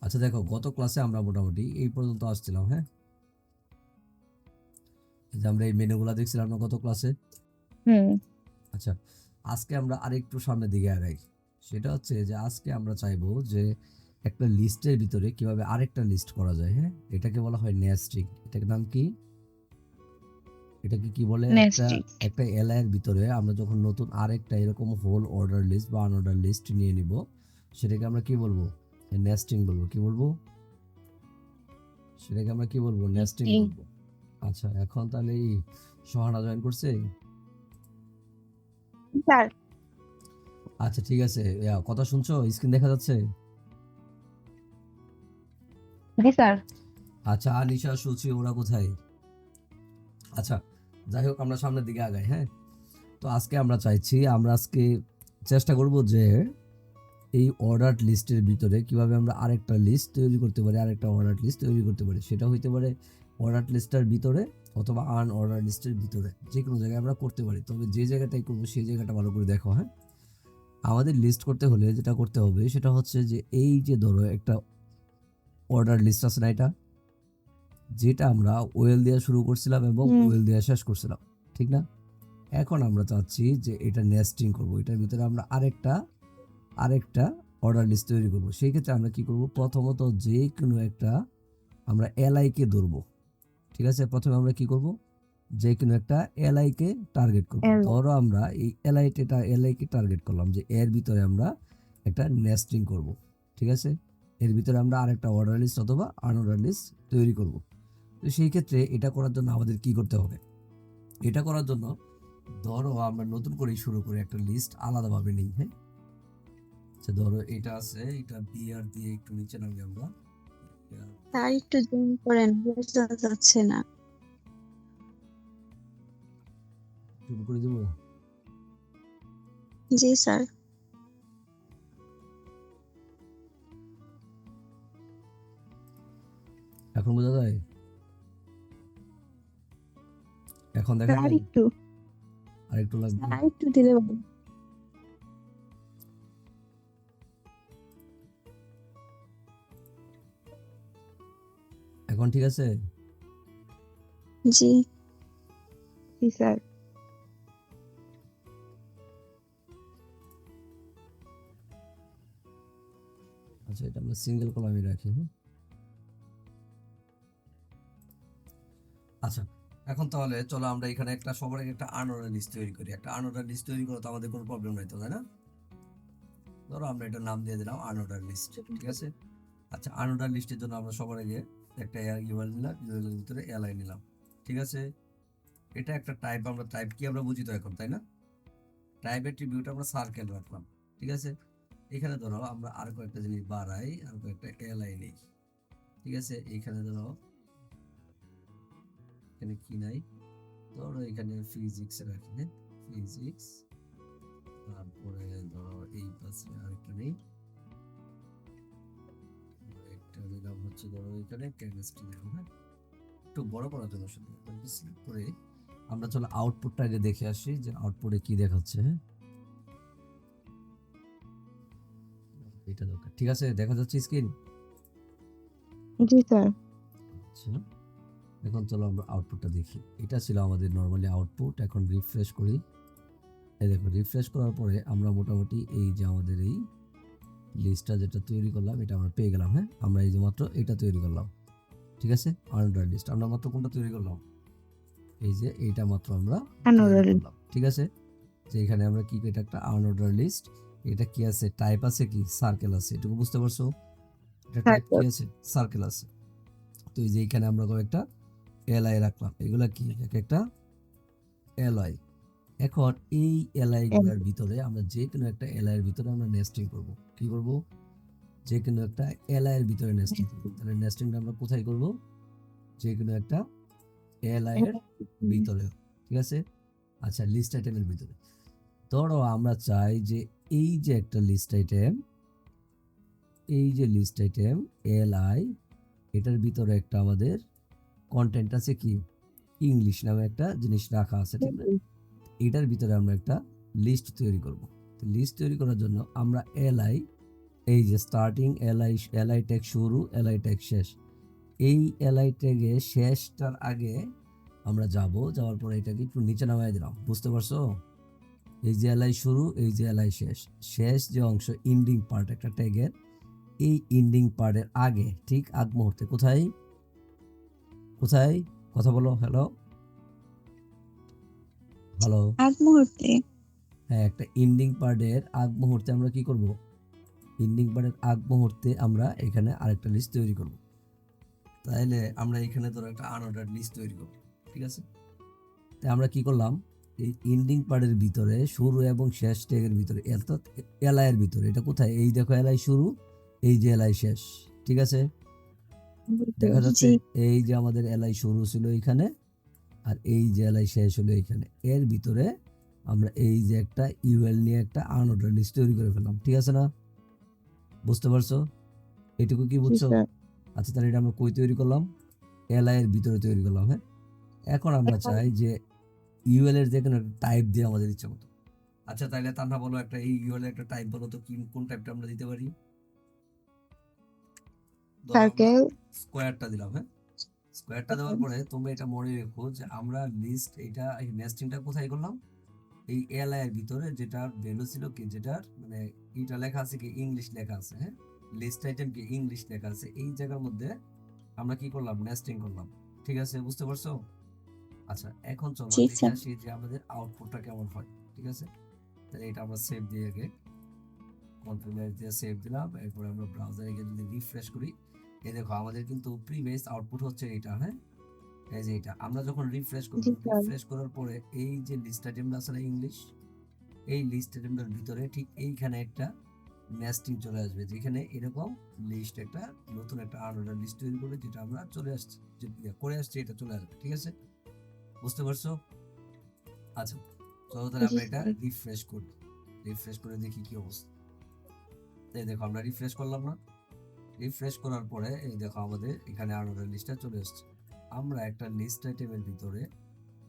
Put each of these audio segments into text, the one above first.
আচ্ছা দেখো, গত ক্লাসে আমরা মোটামুটি এই পর্যন্ত আসছিলাম, হ্যাঁ? এই যে আমরা এই মেনুগুলা দেখছিলাম না গত ক্লাসে। হুম আচ্ছা, আজকে আমরা আরেকটু সামনের দিকে আগাই। সেটা হচ্ছে যে আজকে আমরা চাইবো যে একটা লিস্টের ভিতরে কিভাবে আরেকটা লিস্ট করা যায়, হ্যাঁ? এটাকে বলা হয় নেস্টিং। এটার নাম কি? এটাকে কি বলে? একটা নেস্টিক একটা এলআই এর ভিতরে আমরা যখন নতুন আরেকটা এরকম হোল অর্ডার লিস্ট বা আনঅর্ডার লিস্ট নিয়ে নিব, সেটাকে আমরা কি বলবো? নেস্টিং বলবো। কি বলবো? সেটাকে আমরা কি বলবো? নেস্টিং নেস্টিং বলবো। আচ্ছা, এখন তাহলে এই সোহানা জয়েন করছে। স্যার। আচ্ছা ঠিক আছে, কথা শুনছো? স্ক্রিন দেখা যাচ্ছে? জি স্যার। আচ্ছা, আনিশা, সুচি ওরা কোথায়? আচ্ছা, যাই হোক, আমরা সামনের দিকে আগাই, হ্যাঁ? তো আজকে আমরা চাইছি, আমরা আজকে চেষ্টা করব যে এই অর্ডার লিস্টের ভিতরে কিভাবে আমরা আরেকটা লিস্ট তৈরি করতে পারি, আরেকটা অর্ডার লিস্ট তৈরি করতে পারি। সেটা হইতে পারে অর্ডার লিস্টের ভিতরে অথবা আনঅর্ডার লিস্টের ভিতরে, যে কোনো জায়গায় আমরা করতে পারি। তবে যে জায়গাটাই করবো সেই জায়গাটা ভালো করে দেখো, হ্যাঁ? আমাদের লিস্ট করতে হলে যেটা করতে হবে সেটা হচ্ছে যে এই যে ধরো একটা অর্ডার লিস্ট আছে না, এটা যেটা আমরা ওয়েল দেওয়া শুরু করছিলাম এবং হুম ওয়েল দেওয়া শেষ করছিলাম, ঠিক না? এখন আমরা চাচ্ছি যে এটা নেস্টিং করব, এটার ভিতরে আমরা আরেকটা আরেকটা অর্ডার লিস্ট তৈরি করব। সেই ক্ষেত্রে আমরা কি করব? প্রথমত যে কোনো একটা আমরা এলআই কে ধরবো, ঠিক আছে? প্রথমে আমরা কি করব? যে কোনো একটা এলআই কে টার্গেট করব। এল ধরো আমরা এই এলআই কে টার্গেট করলাম যে এর ভিতরে আমরা একটা নেস্টিং করব, ঠিক আছে? এর ভিতরে আমরা আরেকটা অর্ডার লিস্ট অথবা আনঅর্ডার লিস্ট তৈরি করব। তো সেই ক্ষেত্রে এটা করার জন্য আমাদের কি করতে হবে? এটা করার জন্য ধরো আমরা নতুন করে শুরু করে একটা লিস্ট আলাদাভাবে নিই, হ্যাঁ? আচ্ছা ধরো এটা আছে, এটা বিআর দিয়ে একটু নিচে নামি আমরা। স্যার একটু জুম করেন, বোঝা যাচ্ছে না। শুরু করে দেবো। জি স্যার। এখন বোঝা যায়? এখন দেখা স্যার যায়? একটু আর একটু লাগবে? স্যার একটু দিলে ভালো। এখন ঠিক আছে? জি জি স্যার। আচ্ছা, এটা আমরা সিঙ্গেল কলামে রাখি, হ্যাঁ? আচ্ছা, এখন তাহলে চলো আমরা এখানে একটা সবার আগে একটা আনঅর্ডার লিস্ট তৈরি করি। একটা আনঅর্ডার লিস্ট তৈরি করা তো আমাদের কোনো প্রবলেম নাই তো, তাই না? ধরো আমরা এটার নাম দিয়ে দিলাম আনঅর্ডার লিস্ট, ঠিক আছে? আচ্ছা, আনঅর্ডার লিস্টের জন্য আমরা সবার আগে একটা ইউআরএল নিলাম, ইউআরএল এর ভিতরে এলআই নিলাম, ঠিক আছে? এটা একটা টাইপ, আমরা টাইপ কি আমরা বুঝি তো এখন, তাই না? টাইপ অ্যাট্রিবিউট আমরা সার্কেল রাখলাম, ঠিক আছে? এখানে ধরো আমরা আর কয়েকটা জিনিস বাড়াই, আর কয়েকটা এলআই নেই, ঠিক আছে? এখানে ধরো এখানে কি নাই, ধরো এখানে ফিজিক্স রাখি, হ্যাঁ? ফিজিক্স। তারপরে ধরো এই পাশে আরেকটা নেই, একটা নিলাম হচ্ছে ধরো এখানে কেমিস্ট্রি নিলাম, হ্যাঁ? একটু বড় করার জন্য শুধু সিলেক্ট করে আমরা চলো আউটপুটটা আগে দেখে আসি যে আউটপুটে কি দেখাচ্ছে, হ্যাঁ? এটা দরকার, ঠিক আছে? দেখা যাচ্ছে স্ক্রিন? জি স্যার। আচ্ছা, এখন চলো আমরা আউটপুটটা দেখি। এটা ছিল আমাদের নরমালি আউটপুট। এখন রিফ্রেশ করি। এই দেখো, রিফ্রেশ করার পরে আমরা মোটামুটি এই যে আমাদের এই লিস্টটা যেটা তৈরি করলাম এটা আমরা পেয়ে গেলাম, হ্যাঁ? আমরা এই যে মাত্র এটা তৈরি করলাম, ঠিক আছে? আনঅর্ডার লিস্ট আমরা মাত্র কোনটা তৈরি করলাম? এই যে এইটা মাত্র আমরা তৈরি আনোরাল করলাম, ঠিক আছে? যে এখানে আমরা কি, এটা একটা আনঅর্ডার লিস্ট। এটা কি আছে? টাইপ আছে কি? সার্কেল আছে। এটুকু বুঝতে পারছো? এটা টাইপ কি সার্কেল। আছে? সার্কেল আছে। তো এই যে এখানে আমরা কয়েকটা এলআই রাখলাম, এগুলা কি? এক একটা এলআই। এখন এই এলআই গুলার ভিতরে আমরা যে কোনো একটা এলআই এর ভিতরে আমরা নেস্টিং করব। কি করব? যে কোনো একটা এলআই এর ভিতরে নেস্টিং করব। তাহলে নেস্টিংটা আমরা কোথায় করব? যে কোনো একটা এলআই এর ভিতরে, ঠিক আছে? আচ্ছা, লিস্ট আইটেমের ভিতরে ধরো আমরা চাই যে এই যে একটা লিস্ট আইটেম, এই যে লিস্ট আইটেম এলআই, এটার ভিতরে একটা আমাদের কন্টেন্ট আছে কি? ইংলিশ নামে একটা জিনিস রাখা আছে, ঠিক না? এটার ভিতরে আমরা একটা লিস্ট তৈরি করব। তো লিস্ট তৈরি করার জন্য আমরা এলআই এই যে স্টার্টিং এলআই ট্যাগ শুরু, এলআই ট্যাগ শেষ। এই এলআই ট্যাগে শেষটার আগে আমরা যাওয়ার পরে এটাকে একটু নিচে নামাই দিলাম, বুঝতে পারছো? এই যে এলআই শুরু, এই যে এলআই শেষ, শেষ যে অংশ ইন্ডিং পার্ট একটা ট্যাগের, এই ইন্ডিং পার্টের আগে ঠিক আগ মুহূর্তে কোথায় কোথায় কথা বলো, হ্যালো হ্যালো, আগ মুহূর্তে হ্যাঁ একটা ইন্ডিং পার্টের আগ মুহূর্তে আমরা কি করব? ইন্ডিং পার্টের আগ মুহূর্তে আমরা এখানে আরেকটা লিস্ট তৈরি করব। তাহলে আমরা এখানে ধরো একটা আনঅর্ডার্ড লিস্ট তৈরি করব, ঠিক আছে? তাই আমরা কি করলাম, এই ইন্ডিং পার্টের ভিতরে শুরু এবং শেষ ট্যাগের ভিতরে অর্থাৎ এলআই এর ভিতরে, এটা কোথায়, এই দেখো এলআই শুরু, এই যে এলআই শেষ, ঠিক আছে? দেখা যাচ্ছে জি এই যে আমাদের এলআই শুরু ছিল এখানে, আর এই যে এলআই শেষ হলো এখানে, এর ভিতরে আমরা এই যে একটা ইউএল নিয়ে একটা আনঅর্ডার লিস্ট তৈরি করে ফেললাম, ঠিক আছে না? বুঝতে পারছো? এটুকু কি জি বুঝছো? স্যার। আচ্ছা তাহলে এটা আমরা কই তৈরি করলাম? এলআই এর ভিতরে তৈরি করলাম, হ্যাঁ। এখন আমরা চাই যে ইউএল এর যে কোনো একটা টাইপ দিয়ে আমাদের ইচ্ছা মতো। আচ্ছা তাহলে তান্না বলো একটা, এই ইউএল এর একটা টাইপ বলো তো, কি কোন টাইপটা আমরা দিতে পারি? ধরো আমরা সার্কেল। স্কোয়ারটা দিলাম, হ্যাঁ। স্কোয়ারটা দেওয়ার পরে তুমি এটা মনে রেখো যে আমরা লিস্ট এটা এই নেস্টিংটা কোথায় করলাম? এই এলআই এর ভিতরে, যেটার ভ্যালু ছিল কি, যেটার মানে এটা লেখা আছে কি ইংলিশ লেখা আছে, হ্যাঁ। লিস্ট আইটেম কি ইংলিশ লেখা আছে, এই জায়গার মধ্যে আমরা কি করলাম, নেস্টিং করলাম, ঠিক আছে? বুঝতে পারছো? আচ্ছা এখন চলো জি দেখে স্যার আসি যে আমাদের আউটপুটটা কেমন হয়, ঠিক আছে? তাহলে এটা আমরা সেভ দিয়ে আগে কন্ট্রোলার দিয়ে সেভ দিলাম, এরপর আমরা ব্রাউজারে গিয়ে যদি রিফ্রেশ করি, এই দেখো আমাদের কিন্তু প্রিভিয়াস আউটপুট হচ্ছে এটা, হ্যাঁ। এই যে এটা আমরা যখন রিফ্রেশ করব, জি স্যার। রিফ্রেশ করার পরে এই যে লিস্ট আইটেমটা আছে না ইংলিশ, এই লিস্ট আইটেমটার ভিতরে ঠিক এইখানে একটা নেস্টিং চলে আসবে, যেখানে এরকম লিস্ট একটা নতুন একটা আনঅর্ডার লিস্ট তৈরি করবে, যেটা আমরা চলে আসছি যে করে আসছি এটা চলে আসবে, ঠিক আছে? বুঝতে পারছো? আচ্ছা চলো তাহলে জি আমরা এটা স্যার। রিফ্রেশ করি, রিফ্রেশ করে দেখি কি অবস্থা। এই দেখো আমরা রিফ্রেশ করলাম না, রিফ্রেশ করার পরে এই দেখো আমাদের এখানে আনঅর্ডার লিস্টটা চলে এসেছে। আমরা একটা লিস্ট আইটেমের ভিতরে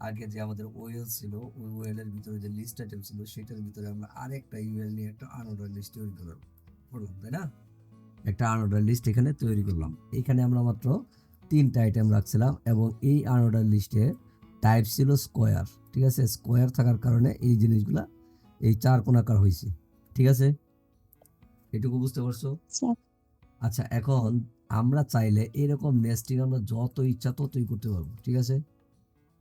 আগে যে আমাদের ওয়েল ছিল, ওই ওয়েলের ভিতরে যে লিস্ট আইটেম ছিল সেটার ভিতরে আমরা আরেকটা ইউএল নিয়ে একটা আনঅর্ডার লিস্ট তৈরি করলাম, তাই না? একটা আনঅর্ডার লিস্ট এখানে তৈরি করলাম। এখানে আমরা মাত্র 3টা আইটেম রাখছিলাম এবং এই আনঅর্ডার লিস্টে টাইপ ছিল স্কোয়ার, ঠিক আছে? স্কোয়ার থাকার কারণে এই জিনিসগুলা এই চার কোণাকার হয়েছে, ঠিক আছে? এটুকু বুঝতে পারছো? স্যার আচ্ছা এখন আমরা চাইলে এরকম নেস্টিং আমরা যত ইচ্ছা ততই করতে পারবো, ঠিক আছে?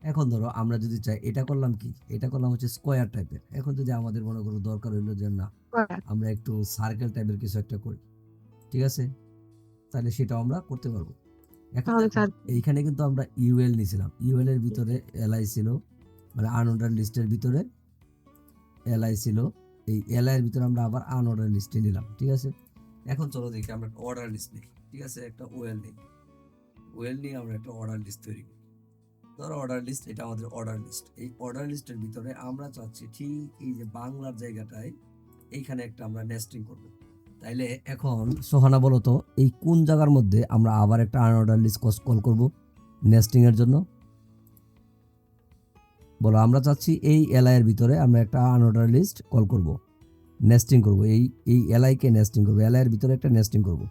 এখন ধরো আমরা যদি চাই, এটা করলাম কি, এটা করলাম হচ্ছে স্কোয়ার টাইপের। এখন যদি আমাদের মনে করো দরকার হইলো যে না আমরা একটু সার্কেল টাইপের কিছু একটা করি, ঠিক আছে? তাহলে সেটাও আমরা করতে পারবো। এখন তাহলে দেখো স্যার। এইখানে কিন্তু আমরা ইউএল নিছিলাম, ইউএল এর ভিতরে এলআই ছিল, মানে আনঅর্ডার লিস্টের ভিতরে এলআই ছিল, এই এলআই এর ভিতরে আমরা আবার আনঅর্ডার লিস্টে নিলাম, ঠিক আছে? এখন চলো দেখি আমরা একটা অর্ডার লিস্ট নিই, ঠিক আছে? একটা ওয়েল নিই, ওয়েল নিয়ে আমরা একটা অর্ডার লিস্ট তৈরি করি। ধরো অর্ডার লিস্ট, এটা আমাদের অর্ডার লিস্ট। এই অর্ডার লিস্টের ভিতরে আমরা চাচ্ছি ঠিক এই যে বাংলার জায়গাটায় এইখানে একটা আমরা নেস্টিং করব। তাইলে এখন সোহানা বলো তো, এই কোন জায়গার মধ্যে আমরা আবার একটা আনঅর্ডার লিস্ট কল করব নেস্টিং এর জন্য? বলো, আমরা চাচ্ছি এই এলআই এর ভিতরে আমরা একটা আনঅর্ডার লিস্ট কল করব, নেস্টিং করব, এই এলআই কে নেস্টিং করব, এলআই এর ভিতরে একটা নেস্টিং করব।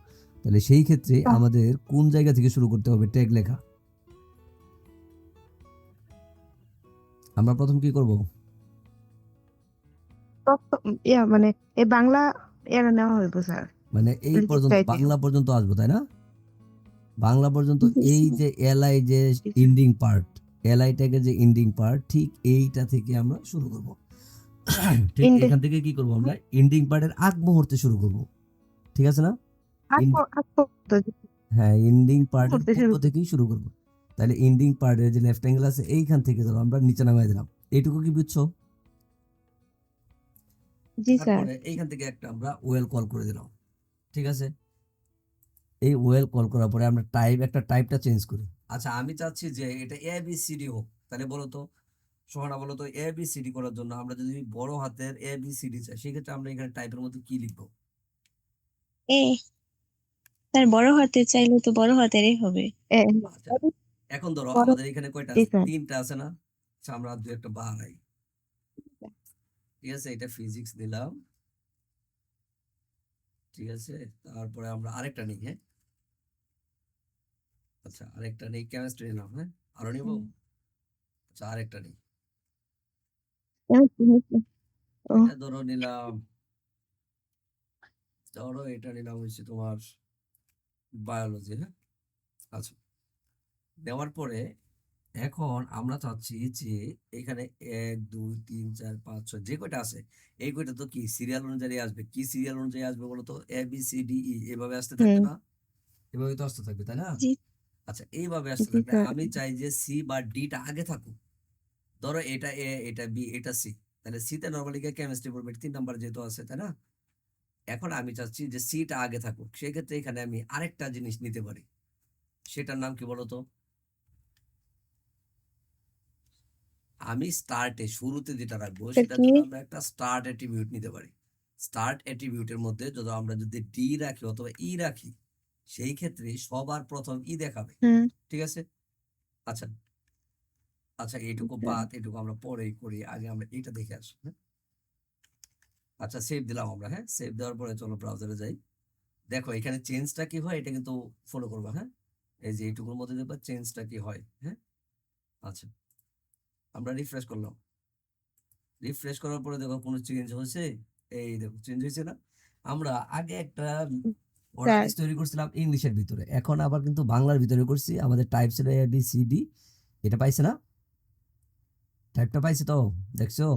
তাহলে সেই ক্ষেত্রে আমাদের কোন জায়গা থেকে শুরু করতে হবে ট্যাগ লেখা? আমরা প্রথম কি করব? মানে এই বাংলা এর নেওয়া হইব স্যার। মানে এই লিস্ট পর্যন্ত আইটেম। বাংলা পর্যন্ত আসবো, তাই না? বাংলা পর্যন্ত জি এই স্যার যে এলআই যে জি স্যার। ইন্ডিং পার্ট, এলআই ট্যাগের যে ইন্ডিং পার্ট, ঠিক এইটা থেকে আমরা শুরু করব। ঠিক ইন্ডে এখান থেকে কি করব, আমরা ইন্ডিং পার্টের আগ মুহূর্তে শুরু করব, ঠিক আছে না? হ্যাঁ ইন্ডিং পার্টের করতে পূর্ব শুরু। থেকেই শুরু করব। তাহলে ইন্ডিং পার্টের যে লেফট অ্যাঙ্গেল আছে এইখান থেকে ধরো আমরা নিচে নামাই দিলাম, এইটুকু কি বুঝছো? জি স্যার। তারপরে এইখান থেকে একটা আমরা ওয়েল কল করে দিলাম, ঠিক আছে? এই ওয়েল কল করার পরে আমরা একটা টাইপটা চেঞ্জ করি। আচ্ছা আমি চাচ্ছি যে এটা এ বি সি ডি হোক, তাহলে বলো তো সোহানা, বলো তো এ বি সি ডি করার জন্য আমরা যদি বড় হাতের এ বি সি ডি চাই, সেক্ষেত্রে আমরা এখানে টাইপের মধ্যে কি লিখবো? এ স্যার বড় হাতে চাইলে তো বড় হাতেরই হবে এ, আচ্ছা এখন ধরো বড়। আমাদের এখানে কয়টা জি আছে, স্যার। 3টা আছে না? আচ্ছা আমরা দু একটা বাড়াই, ঠিক আছে? এটা ফিজিক্স দিলাম, ঠিক আছে, তারপরে আমরা আরেকটা নিই। হ্যাঁ, আচ্ছা আরেকটা নেই, কেমিস্ট্রি নিলাম। হ্যাঁ, আরো নিব। আচ্ছা আরেকটা নেই, ও এটা ধরো নিলাম, ধরো এটা নিলাম হচ্ছে তোমার বায়োলজি। হ্যাঁ, আচ্ছা দেওয়ার পরে এখন আমরা চাচ্ছি যে এখানে 1 2 3 4 5 6 যে কয়টা আছে, এই কয়টা তো কি সিরিয়াল অনুযায়ী আসবে। কি সিরিয়াল অনুযায়ী আসবে বলো তো? ABCDE এভাবে আসতে থাকবে হুম না? এভাবে তো আসতে থাকবে, তাই না? জি আচ্ছা এইভাবে আসতে জি থাকবে, স্যার আমি চাই যে সি বা ডিটা আগে থাকুক। ধরো এটা এ, এটা বি, এটা সি, তাহলে সিতে নর্মালি গিয়ে কেমিস্ট্রি পড়বে, 3 নাম্বার যেহেতু আছে, তাই না? এখন আমি চাচ্ছি যে সিটা আগে থাকুক, সেক্ষেত্রে এখানে আমি আরেকটা জিনিস নিতে পারি, সেটার নাম কি বলতো? আমি স্টার্টে শুরুতে যেটা রাখবো স্যার সেটার কি জন্য আমরা একটা স্টার্ট অ্যাট্রিবিউট নিতে পারি। স্টার্ট অ্যাট্রিবিউটের মধ্যে যদি আমরা যদি ডি রাখি অথবা ই রাখি, সেই ক্ষেত্রে সবার প্রথম ই দেখাবে। হুম ঠিক আছে, আচ্ছা আচ্ছা এইটুকু স্যার বাদ, এটুকু আমরা পরেই করি, আগে আমরা এটা দেখে আসি। হ্যাঁ? আচ্ছা সেভ দিলাম আমরা। হ্যাঁ, সেভ দেওয়ার পরে চলো ব্রাউজারে যাই। দেখো এখানে চেঞ্জটা কি হয় এটা কিন্তু ফলো করবা। হ্যাঁ, এই যে এইটুকুর মধ্যে দেখবা চেঞ্জটা কি হয়। হ্যাঁ, আচ্ছা আমরা রিফ্রেশ করলাম, রিফ্রেশ করার পরে দেখো কোনো চেঞ্জ হয়েছে? এই দেখো চেঞ্জ হয়েছে না? আমরা আগে একটা অর্ডার স্যার লিস্ট তৈরি করছিলাম ইংলিশের ভিতরে, এখন আবার কিন্তু বাংলার ভিতরে করছি। আমাদের টাইপ ছিল ABCD, এটা পাইছে না? টাইপটা পাইছে তো, দেখছো?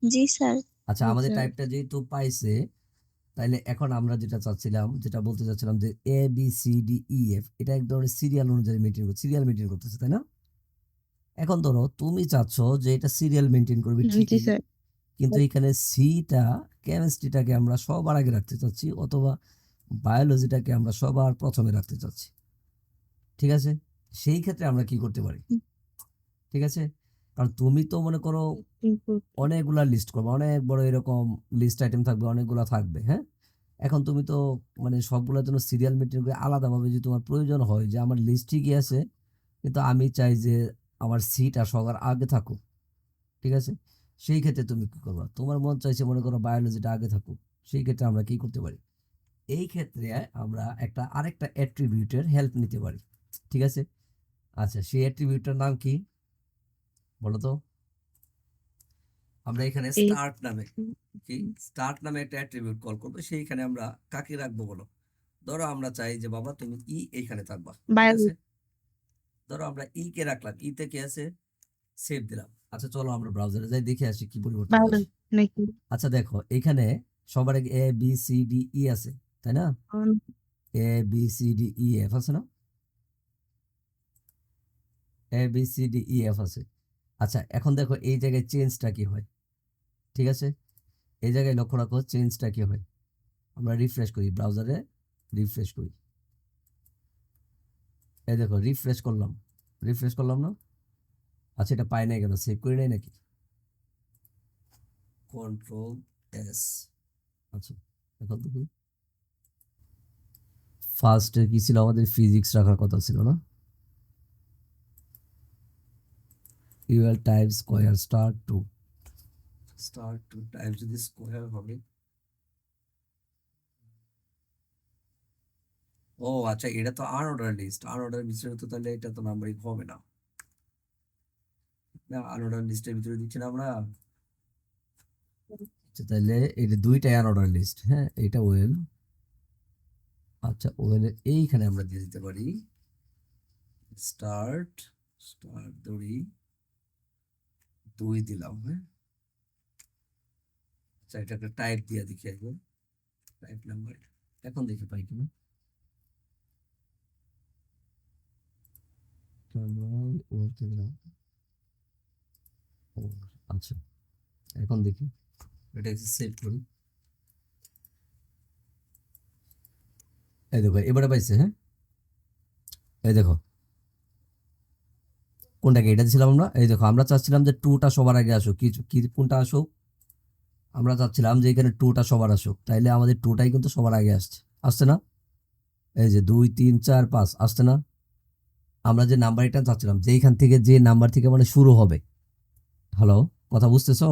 জি স্যার আচ্ছা জি আমাদের স্যার টাইপটা যেহেতু পাইছে, তাইলে এখন আমরা যেটা চাচ্ছিলাম, যেটা বলতে চাচ্ছিলাম যে ABCDEF এটা এক ধরনের সিরিয়াল অনুযায়ী মেনটেন করছে, সিরিয়াল মেনটেন করতেছে, তাই না? এখন ধরো তুমি চাচ্ছ যে এটা সিরিয়াল মেনটেন করবে জি ঠিকই, স্যার কিন্তু এখানে সিটা কেমিস্ট্রিটাকে আমরা সবার আগে রাখতে চাচ্ছি, অথবা বায়োলজিটাকে আমরা সবার প্রথমে রাখতে চাচ্ছি। ঠিক আছে, সেই ক্ষেত্রে আমরা কি করতে পারি? ঠিক আছে, কারণ তুমি তো মনে করো কিন্তু অনেকগুলা লিস্ট করবে, অনেক বড় এরকম লিস্ট আইটেম থাকবে, অনেকগুলা থাকবে। হ্যাঁ, এখন তুমি তো মানে সবগুলোর জন্য সিরিয়াল মেনটেন করে আলাদাভাবে যদি তোমার প্রয়োজন হয় যে আমার লিস্ট ঠিকই আছে কিন্তু আমি চাই যে আমার সিটা সবার আগে থাকুক, ঠিক আছে, সেই ক্ষেত্রে তুমি কি করবা? তোমার মন চাইছে মনে করো বায়োলজিটা আগে থাকুক, সেই ক্ষেত্রে আমরা কি করতে পারি? এই ক্ষেত্রে আমরা একটা আরেকটা অ্যাট্রিবিউটের হেল্প নিতে পারি। ঠিক আছে, আচ্ছা সেই অ্যাট্রিবিউটটার নাম কি বলো তো? আমরা এখানে এই স্টার্ট নামে, কি স্টার্ট নামে একটা অ্যাট্রিবিউট কল করবো, সেইখানে আমরা কাকে রাখবো বলো? ধরো আমরা চাই যে বাবা তুমি ই এইখানে থাকবা। ঠিক বায়োলজি আছে, ধরো আমরা ই কে রাখলাম, ই তে কি আছে? সেভ দিলাম। আচ্ছা চলো আমরা ব্রাউজারে যাই, দেখে আসি কি পরিবর্তন আসে। বায়োলজি নাকি আচ্ছা দেখো এখানে সবার আগে ABCDE আছে, তাই না? ABCDEF আছে না? ABCDEF আছে। আচ্ছা এখন দেখো এই জায়গায় চেঞ্জটা কি হয়? ঠিক আছে, এই জায়গায় লক্ষ্য রাখো চেঞ্জটা কি হয়। আমরা রিফ্রেশ করি, ব্রাউজারে রিফ্রেশ করি, এই দেখো রিফ্রেশ করলাম, রিফ্রেশ করলাম না? আচ্ছা এটা পাই নাই কেন? সেভ করি নাই নাকি? Ctrl+S। আচ্ছা এখন দেখি ফার্স্টে কি ছিল, আমাদের ফিজিক্স রাখার কথা ছিল না? UL type square star to type যদি স্কোয়ার হবে। ও আচ্ছা এটা তো আনঅর্ডার লিস্ট, আনঅর্ডার লিস্টের তো তাহলে এটা তো নাম্বারিং হবে না। না আনঅর্ডার লিস্টের ভিতরে দিচ্ছি না আমরা। আচ্ছা তাহলে এটা দুইটাই আনঅর্ডার লিস্ট। হ্যাঁ এটা ওয়েল, আচ্ছা ওয়েলের এইখানে আমরা দিয়ে দিতে পারি স্টার্ট, স্টার্ট ধরি 2 দিলাম। হ্যাঁ, আচ্ছা এটা একটা টাইপ দিয়ে দেখি একবার, টাইপ নাম্বার এখন দেখি পাই কিনা। ও, আচ্ছা এখন দেখি, এটা সেভ করি। এই দেখো এবারে পাইছে। হ্যাঁ, এই দেখো কোনটাকে এটা দিছিলাম আমরা, এই দেখো আমরা চাচ্ছিলাম যে টুটা সবার আগে আসুক, কি কি কোনটা আসুক? আমরা চাচ্ছিলাম যে এখানে টুটা সবার আসুক, তাইলে আমাদের টুটাই কিন্তু সবার আগে আসছে, আসছে না? এই যে 2 3 4 5 আসছে না? আমরা যে নাম্বার এটা চাচ্ছিলাম যে এইখান থেকে যে নাম্বার থেকে মানে শুরু হবে। হ্যালো, কথা বুঝতেছো?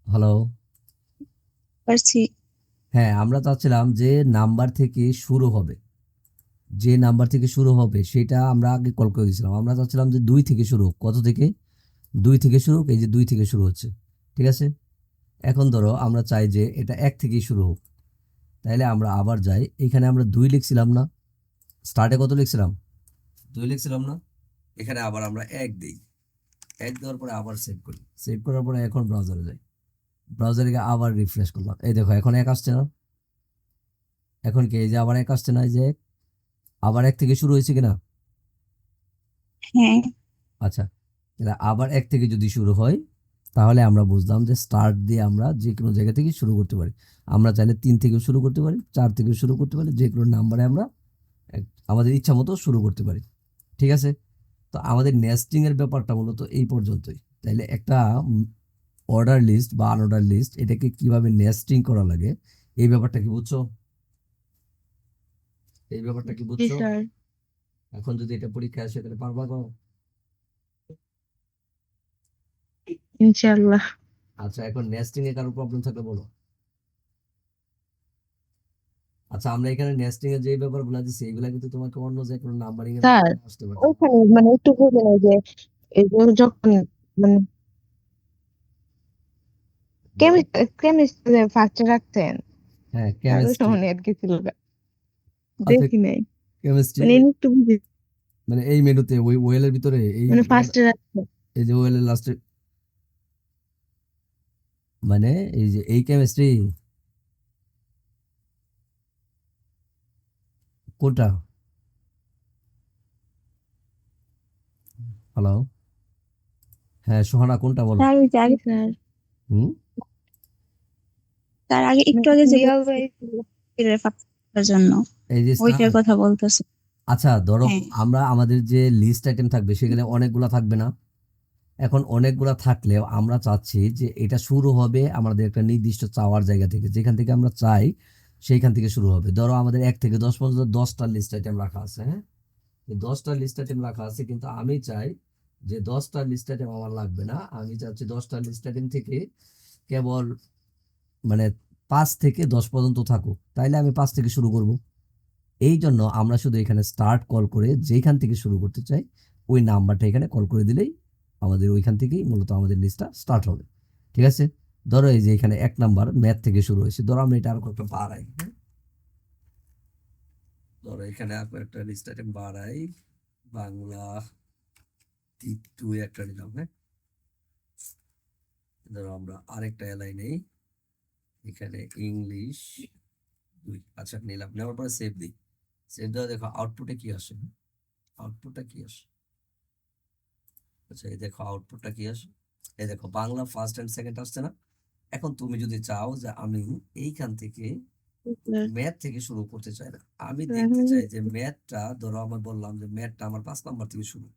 হ্যালো, পারছি। হ্যাঁ, আমরা চাচ্ছিলাম যে নাম্বার থেকে শুরু হবে, যে নাম্বার থেকে শুরু হবে সেটা আমরা আগে কল করে দিয়েছিলাম। আমরা চাচ্ছিলাম যে 2 থেকে শুরু হোক। কত থেকে? 2 থেকে শুরু হোক। এই যে 2 থেকে শুরু হচ্ছে। ঠিক আছে? এখন ধরো আমরা চাই যে এটা 1 থেকেই শুরু হোক। তাইলে আমরা আবার যাই। এখানে আমরা 2 লিখছিলাম না? স্টার্টে কত লিখছিলাম? 2 লিখছিলাম না? এখানে আবার আমরা 1 দেই। 1 দেওয়ার পরে আবার সেভ করি। সেভ করার পরে এখন ব্রাউজারে যাই। ব্রাউজারে গিয়ে আবার রিফ্রেশ করলাম। এই দেখো এখন 1 আসছে না? এখন কি এই যে আবার 1 আসছে না? এই যে আবার 1 থেকে শুরু হয়েছে কিনা? হ্যাঁ, আচ্ছা, তাহলে আবার 1 থেকে যদি শুরু হয় তাহলে আমরা বুঝলাম যে স্টার্ট দিয়ে আমরা যে কোনো জায়গা থেকে শুরু করতে পারি। আমরা চাইলে 3 থেকেও শুরু করতে পারি, 4 থেকেও শুরু করতে পারি, যে কোনো নাম্বারে আমরা আমাদের ইচ্ছা মতো শুরু করতে পারি। ঠিক আছে? তো আমাদের নেস্টিং এর ব্যাপারটা মূলত এই পর্যন্তই। তাইলে একটা অর্ডার লিস্ট বা আনঅর্ডার লিস্ট এটাকে কিভাবে নেস্টিং করা লাগে এই ব্যাপারটা কি বুঝছো? এই ব্যাপারটা কি জি বুঝছো? স্যার। এখন যদি এটা পরীক্ষায় আসে তাহলে পারবা তো? ইনশাআল্লাহ। আচ্ছা, এখন নেস্টিং এ কারো প্রবলেম থাকলে বলো। আচ্ছা, আমরা এখানে নেস্টিং এর যে ব্যাপারগুলো দিচ্ছি এগুলা কিন্তু তোমাকে অন্য যে কোনো নাম্বারিং এর স্যার মাধ্যমে আসতে পারে। ওখানে মানে একটু বলবেন এই যে এই যে যখন মানে বলো। কেমিস্ট্রি ফার্স্টে রাখতেন হ্যাঁ, স্যার ওই কেমিস্ট্রি। সময় নেট গেছিল গা। আচ্ছা, দেখি নাই কেমিস্ট্রি মানে একটু বুঝি মানে এই মেনুতে ওই ওয়েলের ভিতরে এই মানে ফার্স্টে রাখতেন। এই যে ওয়েলের লাস্টে মানে এই যে এই কেমিস্ট্রি কোনটা? হ্যালো, হ্যাঁ সোহানা কোনটা বলো? স্যার ওই যে জি আগে, স্যার। হুম। তার আগে একটু মানে আগে যে রিয়াল বলছি লাইফ। ফাঁকার জন্য এই যে ওইটার স্টার্ট। কথা বলতেছে। আচ্ছা ধরো হ্যাঁ, আমরা আমাদের যে লিস্ট আইটেম থাকবে সেখানে অনেকগুলা থাকবে না? এখন অনেকগুলা থাকলেও আমরা চাচ্ছি যে এটা শুরু হবে আমাদের একটা নির্দিষ্ট চাওয়ার জায়গা থেকে, যেখান থেকে আমরা চাই সেইখান থেকে শুরু হবে। ধরো আমাদের 1 থেকে 10 পর্যন্ত 10টা লিস্ট আইটেম রাখা আছে। হ্যাঁ, এই 10টা লিস্ট আইটেম রাখা আছে, কিন্তু আমি চাই যে 10টা লিস্ট আইটেম আমার লাগবে না। আমি চাচ্ছি 10টা লিস্ট আইটেম থেকে কেবল মানে 5 থেকে 10 পর্যন্ত থাকুক। তাইলে আমি 5 থেকে শুরু করব। এই জন্য আমরা শুধু এখানে স্টার্ট কল করে যেখান থেকে শুরু করতে চাই ওই নাম্বারটা এখানে কল করে দিলেই আমাদের ওইখান থেকেই মূলত আমাদের লিস্টটা স্টার্ট হবে। ঠিক আছে? ধরো এই যে এখানে 1 নাম্বার ম্যাথ থেকে শুরু হয়েছে। ধরো আমরা এটা আরো কয়েকটা বাড়াই। হ্যাঁ? ধরো এখানে আর একটা লিস্ট আইটেম বাড়াই। বাংলা 2 একটা নিলাম। হ্যাঁ, ধরো আমরা আরেকটা এলাই নেই। এখানে ইংলিশ 2 আচ্ছা নিলাম। নেওয়ার পরে সেভ দিই। সেভ দেওয়া দেখো আউটপুটে কি আসে। আউটপুটটা কি আসে? আচ্ছা, এই দেখো আউটপুটটা কি আসে। এই দেখো বাংলা ফার্স্ট এন্ড সেকেন্ড আসছে না? এখন তুমি যদি চাও যে আমি এইখান থেকে স্যার। ম্যাথ থেকে শুরু করতে চাই না, আমি দেখতে চাই যে ম্যাথটা ধরো আমার বললাম যে ম্যাথটা আমার 5 নাম্বার থেকে শুরু।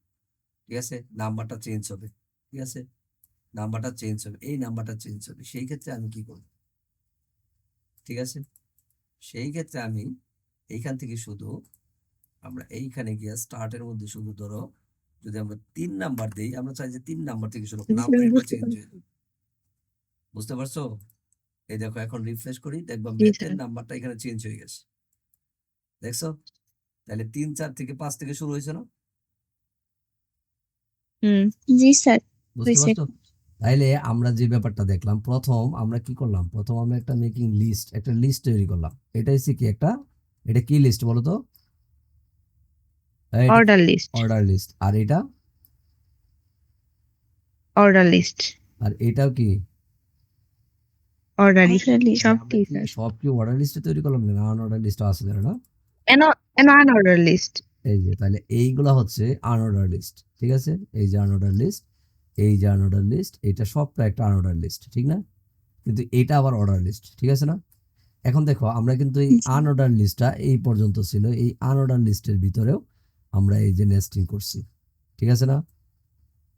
ঠিক আছে? নাম্বারটা চেঞ্জ হবে। ঠিক আছে? নাম্বারটা চেঞ্জ হবে, এই নাম্বারটা চেঞ্জ হবে। সেই ক্ষেত্রে আমি কি করব? ঠিক আছে? সেই ক্ষেত্রে আমি এইখান থেকে শুধু আমরা এইখানে গিয়ে স্টার্টের মধ্যে শুধু ধরো যদি আমরা 3 নাম্বার দেই, আমরা চাই যে 3 নাম্বার থেকে শুরু, জি নাম্বার স্যার, একবার বুঝতে চেঞ্জ হয়ে পারছি। যাবে। বুঝতে পারছো? এই দেখো এখন রিফ্রেশ করি, দেখবা জি ম্যাথের স্যার। নাম্বারটা এখানে চেঞ্জ হয়ে গেছে। দেখছো? তাহলে 3 4 থেকে 5 থেকে শুরু হয়েছে না? হুম। জি স্যার, বুঝতে হয়েছে। পারছো? তাইলে আমরা যে ব্যাপারটা দেখলাম, প্রথম আমরা কি করলাম? প্রথম আমরা একটা মেকিং লিস্ট, একটা লিস্ট তৈরি করলাম। এটা হচ্ছে কি একটা, এটা কি লিস্ট বলো তো? এটা অর্ডার লিস্ট। Order list. আর এটা, অর্ডার লিস্ট। আর এটাও কি? অর্ডারই অর্ডার লিস্ট। তাহলে সব আমরা কি কি স্যার? সব কি অর্ডার লিস্টে তৈরি করলাম না? আনঅর্ডার লিস্ট আছে জানো না? An an order list. এই যে তাহলে এইগুলা হচ্ছে আনঅর্ডার লিস্ট। ঠিক আছে? এই যে আনঅর্ডার লিস্ট, এই যে আনঅর্ডার লিস্ট, এটা সবটা একটা আনঅর্ডার লিস্ট। ঠিক না? কিন্তু এটা আবার অর্ডার লিস্ট। ঠিক আছে না? এখন দেখো আমরা কিন্তু এই জি। আনঅর্ডার লিস্টটা এই পর্যন্ত ছিল। এই আনঅর্ডার লিস্টের ভিতরেও আমরা এই যে নেস্টিং করছি। ঠিক আছে না?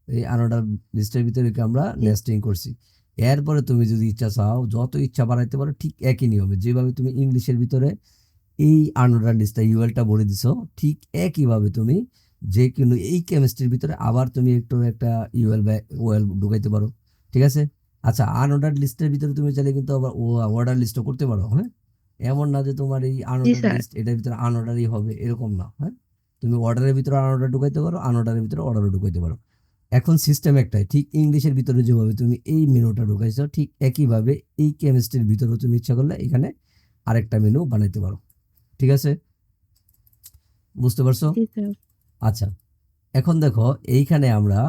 এই আনঅর্ডার লিস্টের ভিতরে কি আমরা নেস্টিং করছি। এরপরে তুমি যদি ইচ্ছা চাও যত ইচ্ছা বাড়াইতে পারো, ঠিক একই নিয়মে যেভাবে তুমি ইংলিশের ভিতরে এই আনঅর্ডার লিস্টটা ইউএলটা ভরে দিছো, ঠিক একইভাবে তুমি যে কোনো এই কেমিস্ট্রির ভিতরে আবার তুমি একটু একটা ইউএল বা ওএল ঢুকাইতে পারো। ঠিক আছে? আচ্ছা, আনঅর্ডার্ড লিস্টের ভিতরে তুমি চাইলে কিন্তু আবার অর্ডার লিস্টও করতে পারো, হ্যাঁ? এমন না যে তোমার এই জি আনঅর্ডার্ড স্যার। লিস্ট এটার ভিতরে আনঅর্ডারই হবে এরকম না, হ্যাঁ? তুমি অর্ডারের ভিতরে আনঅর্ডার ঢুকাইতে পারো, আনঅর্ডারের ভিতরে অর্ডারও ঢুকাইতে পারো। এখন সিস্টেম একটাই, ঠিক ইংলিশের ভিতরে যেভাবে তুমি এই মেনুটা ঢুকাইছো ঠিক একইভাবে এই কেমিস্ট্রির ভিতরেও তুমি ইচ্ছা করলে এখানে আরেকটা মেনু বানাইতে পারো। ঠিক আছে? বুঝতে পারছো? জি স্যার। আচ্ছা, এখন দেখো এইখানে আমরা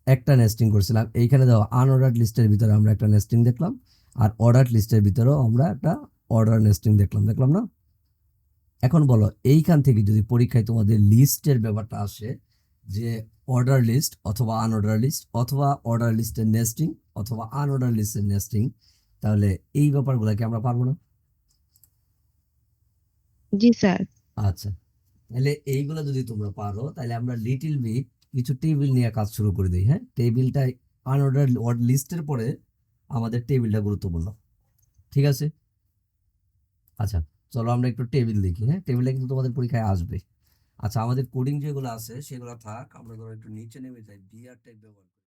একটা নেস্টিং করছিলাম, এইখানে দেখো আনঅর্ডার্ড লিস্টের ভিতরে আমরা একটা নেস্টিং দেখলাম, আর অর্ডার লিস্টের ভিতরেও আমরা একটা অর্ডার নেস্টিং দেখলাম না? এখন বলো এইখান থেকে যদি পরীক্ষায় তোমাদের লিস্টের ব্যাপারটা আসে যে অর্ডার লিস্ট অথবা আনঅর্ডার লিস্ট অথবা অর্ডার লিস্টের নেস্টিং অথবা আনঅর্ডার লিস্টের নেস্টিং, তাহলে এই ব্যাপারগুলোকে আমরা পারবো না? জি স্যার। আচ্ছা, তাহলে এইগুলো যদি তোমরা পারো তাহলে আমরা লিটিল বিট কিছু টেবিল নিয়ে কাজ শুরু করে দিই, হ্যাঁ? টেবিলটা আনঅর্ডার লিস্টের পরে আমাদের টেবিলটা গুরুত্বপূর্ণ। ঠিক আছে? আচ্ছা, চলো আমরা একটু টেবিল দেখি, হ্যাঁ? টেবিলটা কিন্তু তোমাদের পরীক্ষায় আসবে। আচ্ছা, আমাদের কোডিং যেগুলো আছে সেগুলো থাক, আমরা ধরো একটু নিচে নেমে যাই, বিআর টাইপ ব্যবহার করি।